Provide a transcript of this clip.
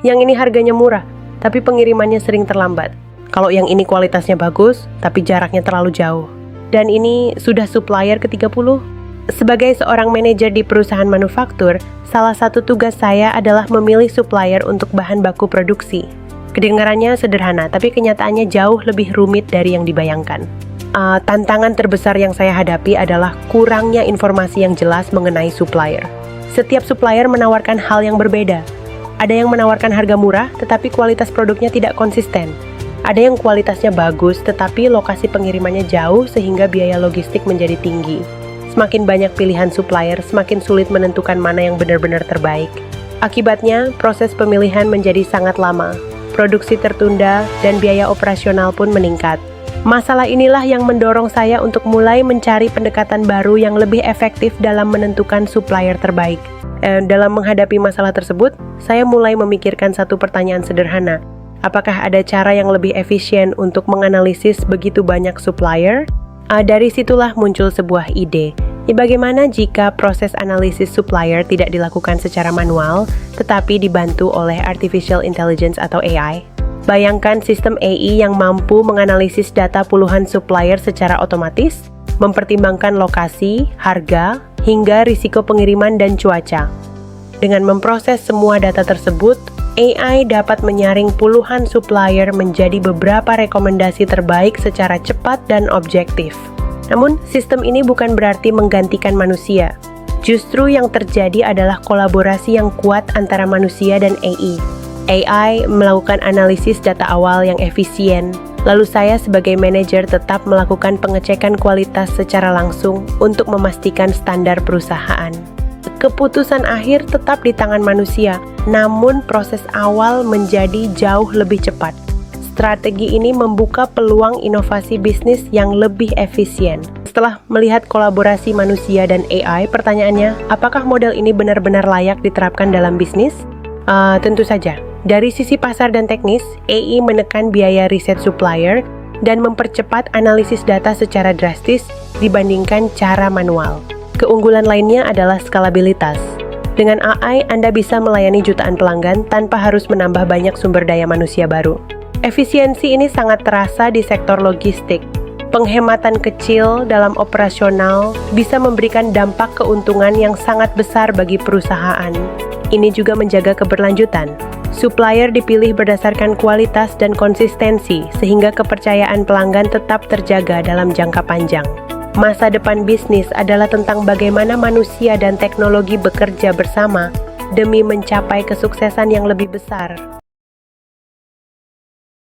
Yang ini harganya murah, tapi pengirimannya sering terlambat. Kalau yang ini kualitasnya bagus, tapi jaraknya terlalu jauh. Dan ini sudah supplier ke-30. Sebagai seorang manajer di perusahaan manufaktur, salah satu tugas saya adalah memilih supplier untuk bahan baku produksi. Kedengarannya sederhana, tapi kenyataannya jauh lebih rumit dari yang dibayangkan. Tantangan terbesar yang saya hadapi adalah kurangnya informasi yang jelas mengenai supplier. Setiap supplier menawarkan hal yang berbeda. Ada yang menawarkan harga murah, tetapi kualitas produknya tidak konsisten. Ada yang kualitasnya bagus, tetapi lokasi pengirimannya jauh sehingga biaya logistik menjadi tinggi. Semakin banyak pilihan supplier, semakin sulit menentukan mana yang benar-benar terbaik. Akibatnya, proses pemilihan menjadi sangat lama. Produksi tertunda, dan biaya operasional pun meningkat. Masalah inilah yang mendorong saya untuk mulai mencari pendekatan baru yang lebih efektif dalam menentukan supplier terbaik. Dalam menghadapi masalah tersebut, saya mulai memikirkan satu pertanyaan sederhana. Apakah ada cara yang lebih efisien untuk menganalisis begitu banyak supplier? Dari situlah muncul sebuah ide. Bagaimana jika proses analisis supplier tidak dilakukan secara manual, tetapi dibantu oleh Artificial Intelligence atau AI? Bayangkan sistem AI yang mampu menganalisis data puluhan supplier secara otomatis, mempertimbangkan lokasi, harga, hingga risiko pengiriman dan cuaca. Dengan memproses semua data tersebut, AI dapat menyaring puluhan supplier menjadi beberapa rekomendasi terbaik secara cepat dan objektif. Namun, sistem ini bukan berarti menggantikan manusia. Justru yang terjadi adalah kolaborasi yang kuat antara manusia dan AI. AI melakukan analisis data awal yang efisien, lalu saya sebagai manajer tetap melakukan pengecekan kualitas secara langsung untuk memastikan standar perusahaan. Keputusan akhir tetap di tangan manusia, namun proses awal menjadi jauh lebih cepat. Strategi ini membuka peluang inovasi bisnis yang lebih efisien. Setelah melihat kolaborasi manusia dan AI, pertanyaannya, apakah model ini benar-benar layak diterapkan dalam bisnis? Tentu saja. Dari sisi pasar dan teknis, AI menekan biaya riset supplier dan mempercepat analisis data secara drastis dibandingkan cara manual. Keunggulan lainnya adalah skalabilitas. Dengan AI, Anda bisa melayani jutaan pelanggan tanpa harus menambah banyak sumber daya manusia baru. Efisiensi ini sangat terasa di sektor logistik. Penghematan kecil dalam operasional bisa memberikan dampak keuntungan yang sangat besar bagi perusahaan. Ini juga menjaga keberlanjutan. Supplier dipilih berdasarkan kualitas dan konsistensi, sehingga kepercayaan pelanggan tetap terjaga dalam jangka panjang. Masa depan bisnis adalah tentang bagaimana manusia dan teknologi bekerja bersama demi mencapai kesuksesan yang lebih besar.